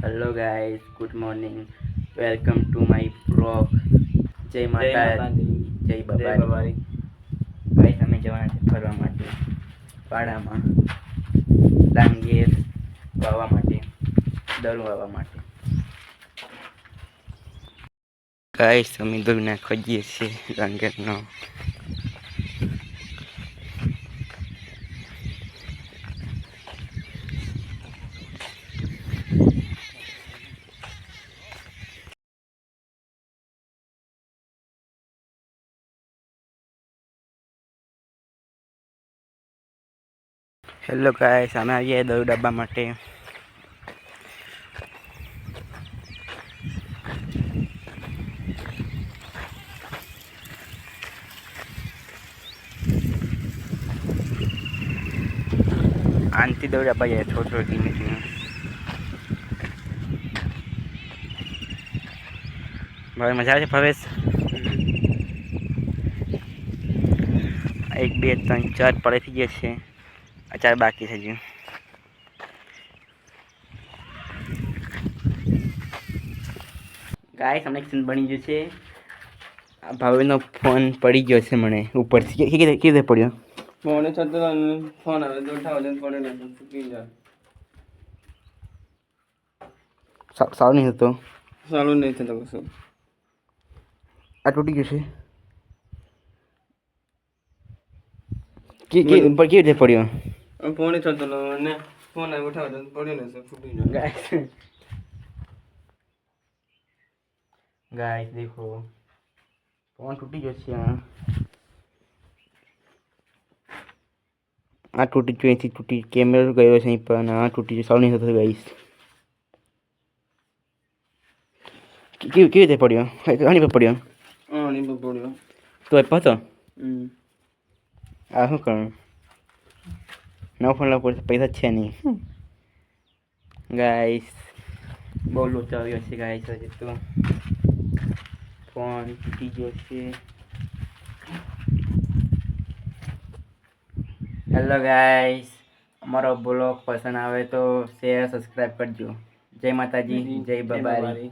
Hello guys, good morning. Welcome to my blog. જય માતાજી, જય બાબારી. ગાઈસ, અમે જવાના છે ફરવા માટે પાડામાં, ડાંગેર વાવવા માટે, દળ વાવવા માટે. ગાઈસ, અમે દળ નાખવા જઈએ છીએ ડાંગેરનો. હેલો ગાઈસ, અમે આવીએ દળ ડબ્બા માટે. આનથી દળ ડબ્બા જાય થોડો ધીમે ધીમે. ભાઈ મજા આવે છે ફવેશ? 1 2 3 4 પડે થઈ ગયા છે. આ 4 બાકી છે હજુ. ગાઈસ, અમને સીન બની ગયું છે. આ ભાવેનો ફોન પડી ગયો છે મને ઉપરથી. કેવી રીતે પડ્યો? ફોન છતો ફોન આવે તો ઉઠાવો તો પડે ને તૂટી જાય. સારું નહીં થતો. સારું નહીં થતો કશું. આ તૂટી ગયું છે. કેવી રીતે પડ્યો? ફોન છતો ને ફોન આવે ઉઠાવો તો પડે ને ફૂટી જાય. गाइस देखो, फोन टूटी गयो છે. આ તૂટી ગયો, અહીંથી તૂટી કેમેરો ગયો છે અહીં પણ આ તૂટી ગયો. સારું નહીં થતો ગાઈસ. કેવી રીતે પડ્યો? આની પર પડ્યો? આની પર પડ્યો તો એ પતો. આ શું કરું? નવો ફોન લાવવો પડશે, પૈસા છે નહીં ગાઈસ. બહુ લોચો આવ્યો છે ગાઈસ. હજી તો ફોન તૂટી ગયો છે. હેલો ગાઈસ, અમારો બ્લોગ પસંદ આવે તો શેર સબસ્ક્રાઈબ કરજો. જય માતાજી, જય બાબારી.